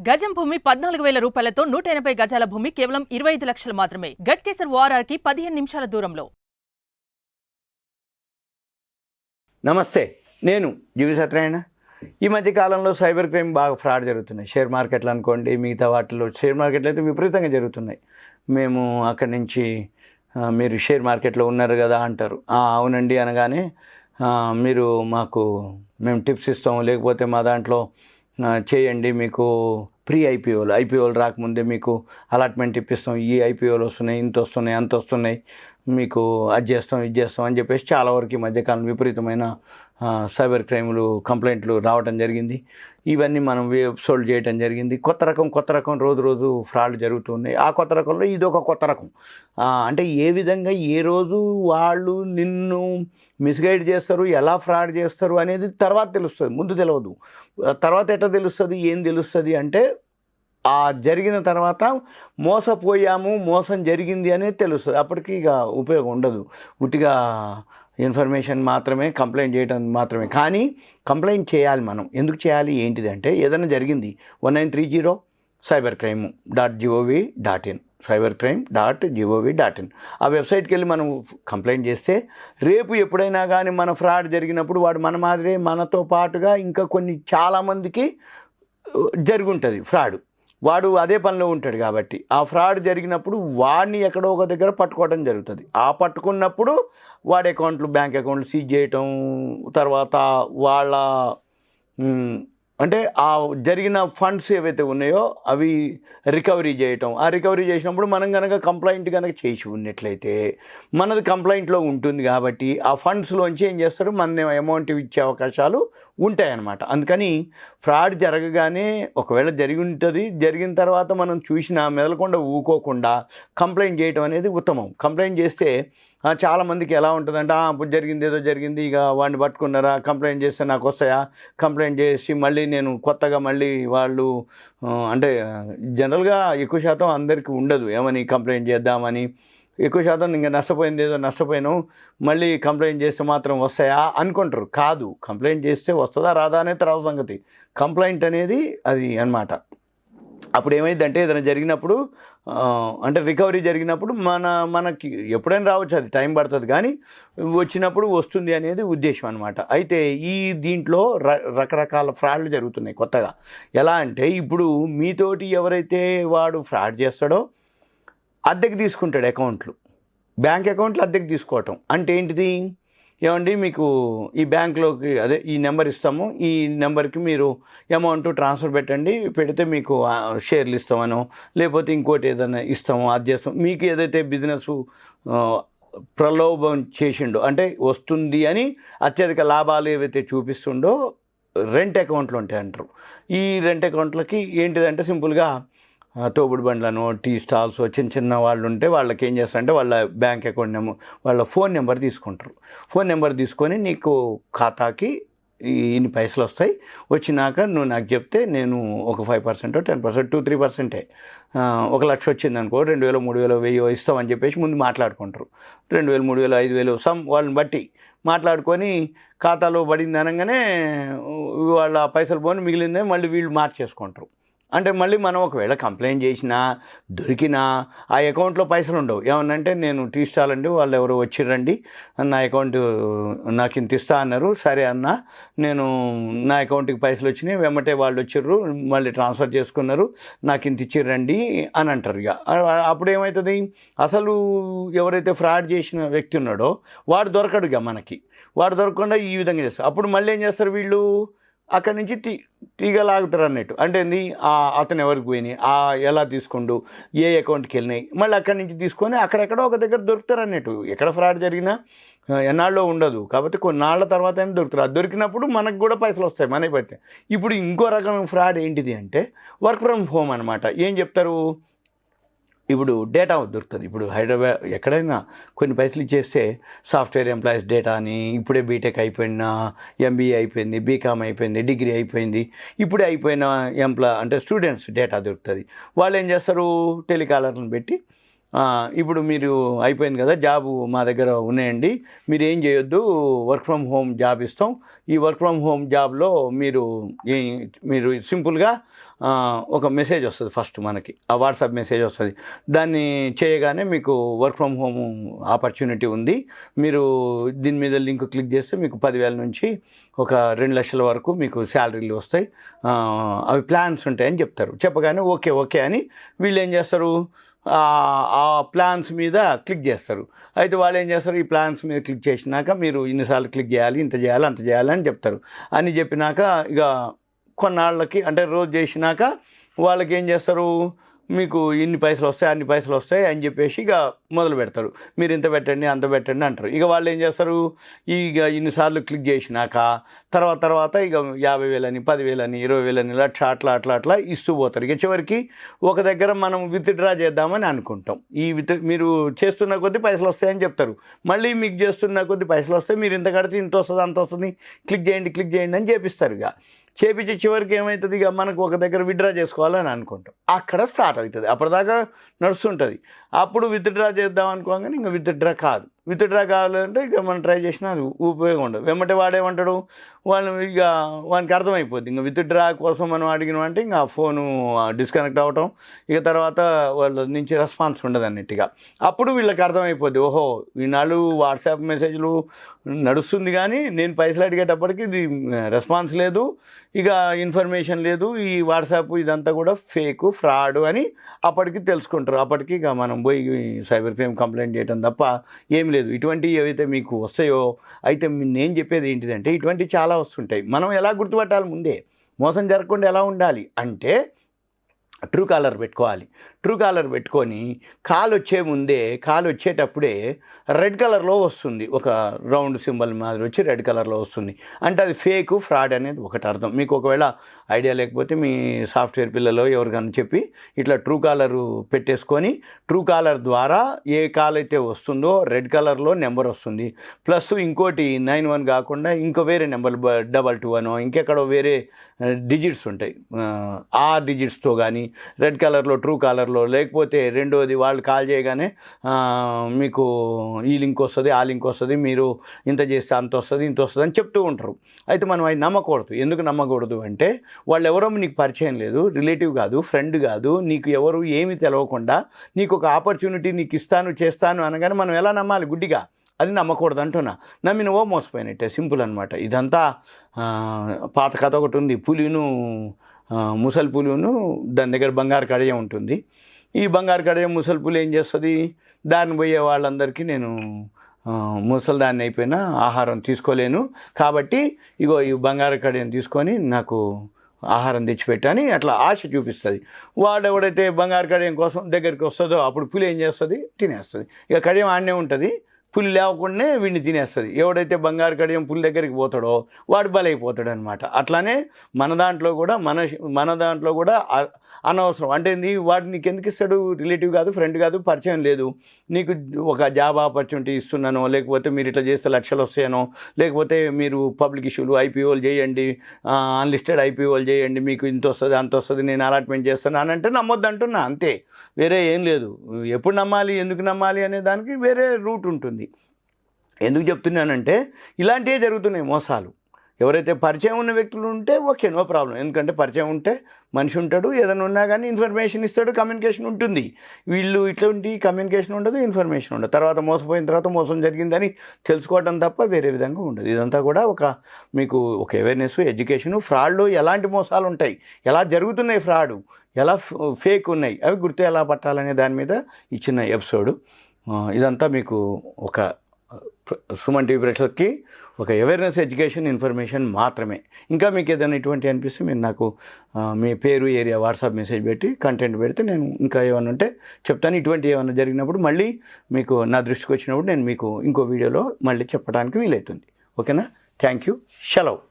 గజం భూమి 14,000 రూపాయలతో 180 గజాల భూమి కేవలం 25 లక్షలు మాత్రమే. గట్కేసర్ ఓఆర్ఆర్కి 15 నిమిషాల దూరంలో. నమస్తే, నేను జీవి సత్యనారాయణ. ఈ మధ్య కాలంలో సైబర్ క్రైమ్ బాగా ఫ్రాడ్ జరుగుతున్నాయి. షేర్ మార్కెట్లు అనుకోండి, మిగతా వాటిలో షేర్ మార్కెట్లు అయితే విపరీతంగా జరుగుతున్నాయి. మేము అక్కడి నుంచి మీరు షేర్ మార్కెట్లో ఉన్నారు కదా అంటారు. అవునండి అనగానే మేము టిప్స్ ఇస్తాము, లేకపోతే మా దాంట్లో చేయండి, మీకు ప్రీ ఐపీఓలు రాకముందే మీకు అలాట్మెంట్ ఇప్పిస్తాం, ఈ ఐపీఓలు వస్తున్నాయి, ఇంత వస్తున్నాయి, అంత వస్తున్నాయి, మీకు అది చేస్తాం ఇది చేస్తాం అని చెప్పేసి చాలా వరకు ఈ మధ్యకాలం విపరీతమైన సైబర్ క్రైమ్లు కంప్లైంట్లు రావడం జరిగింది. ఇవన్నీ మనం సోల్వ్ చేయడం జరిగింది. కొత్త రకం రోజు ఫ్రాడ్ జరుగుతున్నాయి. ఆ కొత్త రకంలో ఇది ఒక కొత్త రకం. అంటే ఏ విధంగా ఏ రోజు వాళ్ళు నిన్ను మిస్గైడ్ చేస్తారు, ఎలా ఫ్రాడ్ చేస్తారు అనేది తర్వాత తెలుస్తుంది, ముందు తెలియదు. తర్వాత ఎట్లా తెలుస్తుంది, ఏం తెలుస్తుంది అంటే జరిగిన తర్వాత మోసపోయాము, మోసం జరిగింది అనేది తెలుస్తుంది. అప్పటికి ఇక ఉపయోగం ఉండదు, ఉట్టిగా ఇన్ఫర్మేషన్ మాత్రమే, కంప్లైంట్ చేయడం మాత్రమే. కానీ కంప్లైంట్ చేయాలి. మనం ఎందుకు చేయాలి, ఏంటిదంటే ఏదైనా జరిగింది 1930 cybercrime.gov.in cybercrime.gov.in ఆ వెబ్సైట్కి వెళ్ళి మనం కంప్లైంట్ చేస్తే రేపు ఎప్పుడైనా కానీ మన ఫ్రాడ్ జరిగినప్పుడు వాడు మన మాదిరే మనతో పాటుగా ఇంకా చాలామందికి జరుగుంటుంది ఫ్రాడ్. వాడు అదే పనిలో ఉంటాడు కాబట్టి ఆ ఫ్రాడ్ జరిగినప్పుడు వాడిని ఎక్కడో ఒక దగ్గర పట్టుకోవడం జరుగుతుంది. ఆ పట్టుకున్నప్పుడు వాడి బ్యాంక్ అకౌంట్లు సీజ్ చేయటం, తర్వాత వాళ్ళ అంటే ఆ జరిగిన ఫండ్స్ ఏవైతే ఉన్నాయో అవి రికవరీ చేయటం. ఆ రికవరీ చేసినప్పుడు మనం కనుక కంప్లైంట్ కనుక చేసి ఉన్నట్లయితే మనది కంప్లైంట్లో ఉంటుంది కాబట్టి ఆ ఫండ్స్లోంచి ఏం చేస్తారు, మన అమౌంట్ ఇచ్చే అవకాశాలు ఉంటాయన్నమాట. అందుకని ఫ్రాడ్ జరగగానే ఒకవేళ జరిగిన తర్వాత మనం చూసినా మెదలకుండా ఊకోకుండా కంప్లైంట్ చేయటం అనేది ఉత్తమం. కంప్లైంట్ చేస్తే చాలామందికి ఎలా ఉంటుందంటే ఇప్పుడు జరిగింది, ఏదో జరిగింది, ఇక వాడిని పట్టుకున్నారా, కంప్లైంట్ చేస్తే నాకు వస్తాయా, కంప్లైంట్ చేసి మళ్ళీ నేను కొత్తగా మళ్ళీ వాళ్ళు అంటే జనరల్గా ఎక్కువ శాతం అందరికీ ఉండదు ఏమని కంప్లైంట్ చేద్దామని. ఎక్కువ శాతం ఇంకా నష్టపోయాను మళ్ళీ కంప్లైంట్ చేస్తే మాత్రం వస్తాయా అనుకుంటారు. కాదు, కంప్లైంట్ చేస్తే వస్తుందా రాదా అనేది తర్వాత సంగతి. కంప్లైంట్ అనేది అది అన్నమాట. అప్పుడు ఏమైందంటే ఏదైనా జరిగినప్పుడు అంటే రికవరీ జరిగినప్పుడు మనకి ఎప్పుడైనా రావచ్చు, అది టైం పడుతుంది, కానీ వచ్చినప్పుడు వస్తుంది అనేది ఉద్దేశం అనమాట. అయితే దీంట్లో రకరకాల ఫ్రాడ్లు జరుగుతున్నాయి కొత్తగా. ఎలా అంటే ఇప్పుడు మీతోటి ఎవరైతే వాడు ఫ్రాడ్ చేస్తాడో అద్దెకి తీసుకుంటాడు బ్యాంక్ అకౌంట్లు అద్దెకి తీసుకోవటం. అంటే ఏంటిది, ఏమండి మీకు ఈ బ్యాంక్లోకి ఈ నెంబర్ ఇస్తాము, ఈ నెంబర్కి మీరు అమౌంట్ ట్రాన్స్ఫర్ పెడితే మీకు షేర్లు ఇస్తామనో లేకపోతే ఇంకోటి ఏదైనా ఇస్తామో అది చేస్తాం. మీకు ఏదైతే బిజినెస్ ప్రలోభం చేసిండో అంటే వస్తుంది అని అత్యధిక లాభాలు ఏవైతే చూపిస్తుండో రెంట్ అకౌంట్లు ఉంటాయి అంటారు. ఈ రెంట్ అకౌంట్లకి ఏంటిదంటే సింపుల్గా తోపుడు బండ్లను, టీ స్టాల్స్, చిన్న వాళ్ళు ఉంటే వాళ్ళకి ఏం చేస్తారంటే వాళ్ళ బ్యాంక్ అకౌంట్ వాళ్ళ ఫోన్ నెంబర్ తీసుకుంటారు. ఫోన్ నెంబర్ తీసుకొని నీకు ఖాతాకి ఇన్ని పైసలు వస్తాయి, వచ్చినాక నువ్వు నాకు చెప్తే నేను ఒక 5%, 10%, 2-3%, 1 లక్ష వచ్చింది అనుకో 2,000, 3,000, 1,000 ఇస్తామని చెప్పేసి ముందు మాట్లాడుకుంటారు. 2,000, 3,000, 5,000 వాళ్ళని బట్టి మాట్లాడుకొని ఖాతాలో పడింది అనగానే వాళ్ళ పైసలు పోని మిగిలిందే మళ్ళీ వీళ్ళు మార్చేసుకుంటారు. అంటే మళ్ళీ మనం ఒకవేళ కంప్లైంట్ చేసినా దొరికినా ఆ అకౌంట్లో పైసలు ఉండవు. ఏమన్నంటే నేను టీ స్టాల్ అండి, వాళ్ళు ఎవరు వచ్చిర్రండి, నా అకౌంట్ నాకు ఇంత ఇస్తా అన్నారు, సరే అన్న నేను నా అకౌంట్కి పైసలు వచ్చినాయి, వెమ్మటే వాళ్ళు వచ్చిర్రు, మళ్ళీ ట్రాన్స్ఫర్ చేసుకున్నారు, నాకు ఇంత ఇచ్చిర్రండి అని అంటారు. ఇక అప్పుడు ఏమవుతుంది, అసలు ఎవరైతే ఫ్రాడ్ చేసిన వ్యక్తి ఉన్నాడో వాడు దొరకడు. ఇక వాడు దొరకకుండా ఈ విధంగా చేస్తారు. అప్పుడు మళ్ళీ ఏం చేస్తారు, వీళ్ళు అక్కడి నుంచి తీగలాగుతారు అన్నట్టు. అంటే అతను ఎవరికి పోయినాయి, ఎలా తీసుకుండు, ఏ అకౌంట్కి వెళ్ళినాయి, మళ్ళీ అక్కడి నుంచి తీసుకొని అక్కడెక్కడో ఒక దగ్గర దొరుకుతారు అన్నట్టు. ఎక్కడ ఫ్రాడ్ జరిగినా ఎన్నాళ్ళలో ఉండదు కాబట్టి కొన్నాళ్ళ తర్వాత అయినా దొరుకుతారు. అది దొరికినప్పుడు మనకు కూడా పైసలు వస్తాయి, మనకి పెడితే. ఇప్పుడు ఇంకో రకమైన ఫ్రాడ్ ఏంటిది అంటే వర్క్ ఫ్రమ్ హోమ్ అనమాట. ఏం చెప్తారు, ఇప్పుడు డేటా దొరుకుతుంది. ఇప్పుడు హైదరాబాద్ ఎక్కడైనా కొన్ని పైసలు ఇచ్చేస్తే సాఫ్ట్వేర్ ఎంప్లాయీస్ డేటా అని, ఇప్పుడే బీటెక్ అయిపోయిన, ఎంబీఏ అయిపోయింది, బీకామ్ అయిపోయింది, డిగ్రీ అయిపోయింది, ఇప్పుడే అయిపోయిన అంటే స్టూడెంట్స్ డేటా దొరుకుతుంది. వాళ్ళు ఏం చేస్తారు, టెలికాలర్లను పెట్టి ఇప్పుడు మీరు అయిపోయింది కదా, జాబు మా దగ్గర ఉన్నాయండి, మీరు ఏం చేయొద్దు, వర్క్ ఫ్రమ్ హోమ్ జాబ్ ఇస్తాం, ఈ వర్క్ ఫ్రమ్ హోమ్ జాబ్లో మీరు సింపుల్గా ఒక మెసేజ్ వస్తుంది ఫస్ట్ మనకి, ఆ వాట్సాప్ మెసేజ్ వస్తుంది. దాన్ని చేయగానే మీకు వర్క్ ఫ్రమ్ హోమ్ ఆపర్చునిటీ ఉంది, మీరు దీని మీద లింక్ క్లిక్ చేస్తే మీకు 10,000 నుంచి ఒక 2 లక్షల వరకు మీకు శాలరీలు వస్తాయి, అవి ప్లాన్స్ ఉంటాయని చెప్తారు. చెప్పగానే ఓకే అని వీళ్ళు ఏం చేస్తారు, ఆ ప్లాన్స్ మీద క్లిక్ చేస్తారు. అయితే వాళ్ళు ఏం చేస్తారు, ఈ ప్లాన్స్ మీద క్లిక్ చేసినాక మీరు ఇన్నిసార్లు క్లిక్ చేయాలి, ఇంత చేయాలి, అంత చేయాలి అని చెప్తారు. అని చెప్పినాక ఇక కొన్నాళ్ళకి అంటే రోజు చేసినాక వాళ్ళకి ఏం చేస్తారు, మీకు ఇన్ని పైసలు వస్తాయి, అన్ని పైసలు వస్తాయి అని చెప్పేసి ఇక మొదలు పెడతారు. మీరు ఇంత పెట్టండి, అంత పెట్టండి అంటారు. ఇక వాళ్ళు ఏం చేస్తారు, ఇక ఇన్నిసార్లు క్లిక్ చేసినాక తర్వాత ఇక 50,000 అని, 10,000 అని, 20,000 అని, లక్ష అట్లా ఇస్తూ పోతారు. ఇక చివరికి ఒక దగ్గర మనం విత్డ్రా చేద్దామని అనుకుంటాం. మీరు చేస్తున్న కొద్దీ పైసలు వస్తాయని చెప్తారు. మళ్ళీ మీకు చేస్తున్న కొద్దీ పైసలు వస్తాయి, మీరు ఇంత కడితే ఇంత వస్తుంది, అంత వస్తుంది, క్లిక్ చేయండి అని చేపిస్తారు. ఇక చేపించి చివరికి ఏమవుతుంది, ఇక మనకు ఒక దగ్గర విత్డ్రా చేసుకోవాలని అనుకుంటాం. అక్కడ స్టార్ట్ అవుతుంది, అప్పటిదాకా నడుస్తుంటుంది. అప్పుడు విత్డ్రా చేద్దాం అనుకోగానే ఇంకా విత్డ్రా కాదు. విత్డ్రా కావాలంటే ఇక మనం ట్రై చేసినా అది ఉపయోగం ఉండదు. వెంబటే వాడేమంటాడు, వానికి అర్థమైపోద్ది ఇంకా విత్డ్రా కోసం మనం అడిగినామంటే ఇంకా ఆ ఫోను డిస్కనెక్ట్ అవ్వటం, ఇక తర్వాత వాళ్ళ నుంచి రెస్పాన్స్ ఉండదు అన్నట్టుగా. అప్పుడు వీళ్ళకి అర్థమైపోద్ది, ఓహో ఈనాడు వాట్సాప్ మెసేజ్లు నడుస్తుంది కానీ నేను పైసలు అడిగేటప్పటికి ఇది రెస్పాన్స్ లేదు, ఇక ఇన్ఫర్మేషన్ లేదు, ఈ వాట్సాప్ ఇదంతా కూడా ఫేక్ ఫ్రాడ్ అని అప్పటికి తెలుసుకుంటారు. అప్పటికి ఇక మనం పోయి సైబర్ క్రైమ్ కంప్లైంట్ చేయడం తప్ప ఏం లేదు. ఇటువంటివి ఏవైతే మీకు వస్తాయో, అయితే నేను చెప్పేది ఏంటిదంటే ఇటువంటివి చాలా వస్తుంటాయి. మనం ఎలా గుర్తుపట్టాలి, ముందే మోసం జరగకుండా ఎలా ఉండాలి అంటే ట్రూ కాలర్ పెట్టుకోవాలి. ట్రూ కాలర్ పెట్టుకొని కాల్ వచ్చేటప్పుడే రెడ్ కలర్లో వస్తుంది, ఒక రౌండ్ సింబల్ మాదిరి వచ్చి రెడ్ కలర్లో వస్తుంది. అంటే అది ఫేక్ ఫ్రాడ్ అనేది ఒకటి అర్థం. మీకు ఒకవేళ ఐడియా లేకపోతే మీ సాఫ్ట్వేర్ పిల్లలో ఎవరికైనా చెప్పి ఇట్లా ట్రూ కాలర్ పెట్టేసుకొని ట్రూ కాలర్ ద్వారా ఏ కాల్ అయితే వస్తుందో రెడ్ కలర్లో నెంబర్ వస్తుంది. ప్లస్ ఇంకోటి 91 కాకుండా ఇంకో వేరే నెంబర్ 22 అనో ఇంకెక్కడో వేరే డిజిట్స్ ఉంటాయి. ఆ డిజిట్స్తో కానీ రెడ్ కలర్లో ట్రూ కాలర్లో, లేకపోతే రెండోది వాళ్ళు కాల్ చేయగానే మీకు ఈ లింక్ వస్తుంది, ఆ లింక్ వస్తుంది, మీరు ఇంత చేస్తే అంత వస్తుంది, ఇంత వస్తుంది అని చెప్తూ ఉంటారు. అయితే మనం అది నమ్మకూడదు. ఎందుకు నమ్మకూడదు అంటే వాళ్ళు ఎవరో నీకు పరిచయం లేదు, రిలేటివ్ కాదు, ఫ్రెండ్ కాదు, నీకు ఎవరు ఏమీ తెలవకుండా నీకు ఒక ఆపర్చునిటీ నీకు చేస్తాను అనగానే మనం ఎలా నమ్మాలి గుడ్డిగా? అది నమ్మకూడదు అంటున్నా. నమ్మిన మోసపోయినట్టే, సింపుల్ అనమాట. ఇదంతా పాత కథ ఒకటి ఉంది, ముసలి పులిను దాని దగ్గర బంగారు కడియం ఉంటుంది. ఈ బంగారు కడియం ముసలి పులి ఏం చేస్తుంది, దాన్ని పోయే వాళ్ళందరికీ నేను ముసలిదాన్ని అయిపోయినా ఆహారం తీసుకోలేను కాబట్టి ఇగో ఈ బంగారు కడియం తీసుకొని నాకు ఆహారం తెచ్చిపెట్టని అట్లా ఆశ చూపిస్తుంది. వాడు ఎవడైతే బంగారు కడియం కోసం దగ్గరికి వస్తుందో అప్పుడు పులి ఏం చేస్తుంది, తినేస్తుంది. ఇక కడియం ఆడనే ఉంటుంది, పులి లేకుండానే వీడిని తినేస్తుంది. ఎవడైతే బంగారు కడియం పులి దగ్గరికి పోతాడో వాడు బలైపోతాడు అనమాట. అట్లానే మన దాంట్లో కూడా అనవసరం అంటే వాడు నీకు ఎందుకు ఇస్తాడు, రిలేటివ్ కాదు, ఫ్రెండ్ కాదు, పరిచయం లేదు, నీకు ఒక జాబ్ ఆపర్చునిటీ ఇస్తున్నానో, లేకపోతే మీరు ఇట్లా చేస్తే లక్షలు వస్తాయనో, లేకపోతే మీరు పబ్లిక్ ఇష్యూలు ఐపీఓలు చేయండి, అన్లిస్టెడ్ ఐపీఓలు చేయండి, మీకు ఇంత వస్తుంది అంత వస్తుంది, నేను అలాట్మెంట్ చేస్తాను అని అంటే నమ్మొద్దు అంటున్నా, అంతే, వేరే ఏం లేదు. ఎప్పుడు నమ్మాలి, ఎందుకు నమ్మాలి అనే దానికి వేరే రూట్ ఉంటుంది. ఎందుకు చెప్తున్నానంటే ఇలాంటివే జరుగుతున్నాయి మోసాలు. ఎవరైతే పరిచయం ఉన్న వ్యక్తులు ఉంటే ఓకే, నో ప్రాబ్లం. ఎందుకంటే పరిచయం ఉంటే మనిషి ఉంటాడు, ఏదైనా ఉన్నా కానీ ఇన్ఫర్మేషన్ ఇస్తాడు, కమ్యూనికేషన్ ఉంటుంది. వీళ్ళు ఇట్లాంటి కమ్యూనికేషన్ ఉండదు, ఇన్ఫర్మేషన్ ఉండదు. తర్వాత మోసపోయిన తర్వాత మోసం జరిగిందని తెలుసుకోవడం తప్ప వేరే విధంగా ఉండదు. ఇదంతా కూడా మీకు ఒక అవేర్నెస్, ఎడ్యుకేషను. ఫ్రాడ్లో ఎలాంటి మోసాలు ఉంటాయి, ఎలా జరుగుతున్నాయి ఫ్రాడు, ఎలా ఫేక్ ఉన్నాయి, అవి గుర్తు ఎలా పట్టాలనే దాని మీద ఇచ్చిన ఎపిసోడు. ఇదంతా మీకు ఒక సుమన్ టీవీ ప్రేక్షకులకి ఒక అవేర్నెస్, ఎడ్యుకేషన్, ఇన్ఫర్మేషన్ మాత్రమే. ఇంకా మీకు ఏదైనా ఇటువంటి అనిపిస్తే మీరు నాకు మీ పేరు, ఏరియా, వాట్సాప్ మెసేజ్ పెట్టి కంటెంట్ పెడితే నేను ఇంకా ఏమైనా ఉంటే చెప్తాను. ఇటువంటి ఏమైనా జరిగినప్పుడు మళ్ళీ మీకు నా దృష్టికి వచ్చినప్పుడు నేను మీకు ఇంకో వీడియోలో మళ్ళీ చెప్పడానికి వీలవుతుంది. ఓకేనా? Thank you. సెలవు.